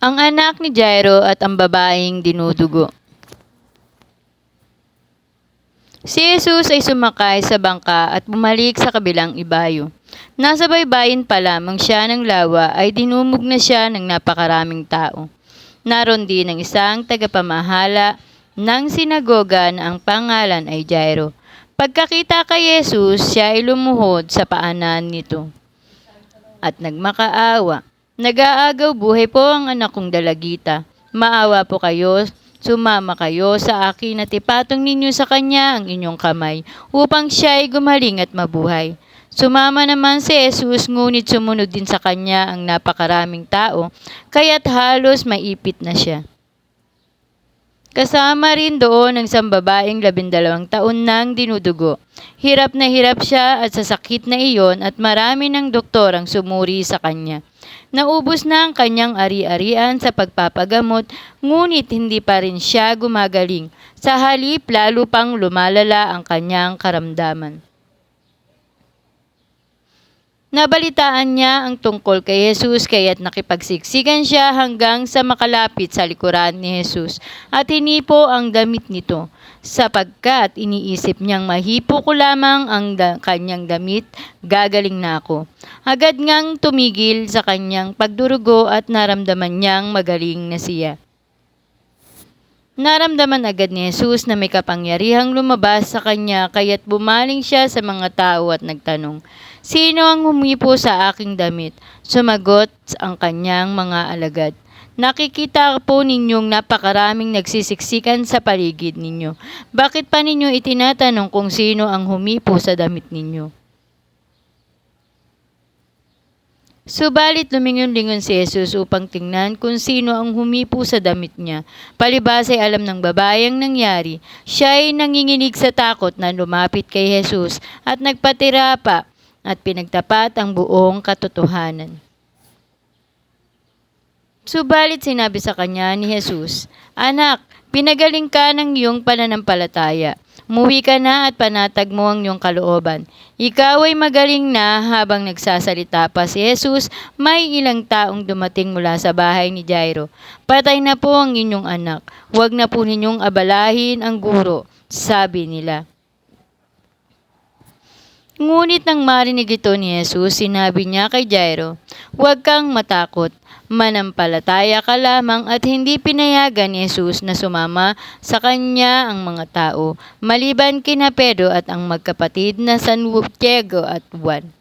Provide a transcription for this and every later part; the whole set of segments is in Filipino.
Ang anak ni Jairo at ang babaeng dinudugo. Si Jesus ay sumakay sa bangka at bumalik sa kabilang ibayo. Nasa baybayin pa lamang siya ng lawa ay dinumog na siya ng napakaraming tao. Naroon din ang isang tagapamahala ng sinagoga na ang pangalan ay Jairo. Pagkakita kay Jesus, siya ay lumuhod sa paanan nito at nagmakaawa. Nag-aagaw buhay po ang anak kong dalagita. Maawa po kayo, sumama kayo sa akin at ipatong ninyo sa kanya ang inyong kamay upang siya ay gumaling at mabuhay. Sumama naman si Jesus, ngunit sumunod din sa kanya ang napakaraming tao, kaya't halos maipit na siya. Kasama rin doon ang isang babaeng 12 taon nang dinudugo. Hirap na hirap siya at sa sakit na iyon at marami ng doktor ang sumuri sa kanya. Naubos na ang kanyang ari-arian sa pagpapagamot, ngunit hindi pa rin siya gumagaling. Sa halip, lalo pang lumalala ang kanyang karamdaman. Nabalitaan niya ang tungkol kay Jesus kaya't nakipagsiksikan siya hanggang sa makalapit sa likuran ni Jesus at hinipo ang damit nito sapagkat iniisip niyang mahipo ko lamang ang kanyang damit, gagaling na ako. Agad ngang tumigil sa kanyang pagdurugo at naramdaman niyang magaling na siya. Naramdaman agad ni Jesus na may kapangyarihang lumabas sa kanya kaya't bumaling siya sa mga tao at nagtanong, "Sino ang humipo sa aking damit?" Sumagot ang kanyang mga alagad, "Nakikita po ninyong napakaraming nagsisiksikan sa paligid ninyo. Bakit pa ninyo itinatanong kung sino ang humipo sa damit ninyo?" Subalit lumingon-lingon si Jesus upang tingnan kung sino ang humipo sa damit niya. Palibhas ay alam ng babae ang nangyari. Siya ay nanginginig sa takot na lumapit kay Jesus at nagpatira pa at pinagtapat ang buong katotohanan. Subalit sinabi sa kanya ni Jesus, "Anak, pinagaling ka ng iyong pananampalataya. Umuwi ka na at panatag mo ang iyong kalooban." Ikaw ay magaling na. Habang nagsasalita pa si Jesus, may ilang taong dumating mula sa bahay ni Jairo. "Patay na po ang inyong anak. Huwag na po ninyong abalahin ang guro," sabi nila. Ngunit nang marinig ito ni Jesus, sinabi niya kay Jairo, "Huwag kang matakot. Manampalataya ka lamang," at hindi pinayagan ni Jesus na sumama sa kanya ang mga tao, maliban kina Pedro at ang magkapatid na Santiago at Juan.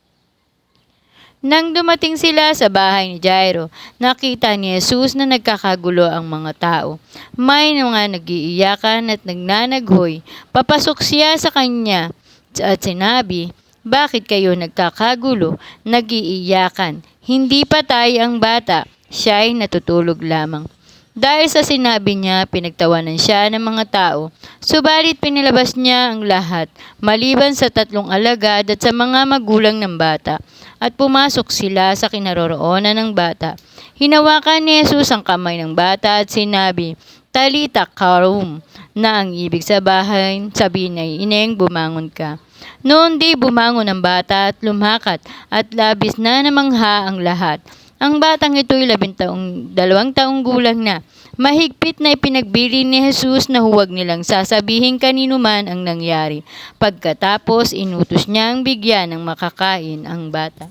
Nang dumating sila sa bahay ni Jairo, nakita ni Jesus na nagkakagulo ang mga tao. May mga nag-iiyakan at nagnanaghoy. Papasok siya sa kanya at sinabi, "Bakit kayo nagkakagulo, nag-iiyakan? Hindi patay ang bata, siya ay natutulog lamang." Dahil sa sinabi niya, pinagtawanan siya ng mga tao. Subalit pinilabas niya ang lahat, maliban sa 3 alagad at sa mga magulang ng bata, at pumasok sila sa kinaroroonan ng bata. Hinawakan ni Jesus ang kamay ng bata at sinabi, "Talita kum," na ang ibig sabihin ay, "Ineng, bumangon ka." Noon di bumangon ang bata at lumakat at labis na namangha ang lahat. Ang batang ito'y 2 taong gulang na. Mahigpit na ipinagbili ni Jesus na huwag nilang sasabihin kanino man ang nangyari. Pagkatapos, inutos niya ang bigyan ng makakain ang bata.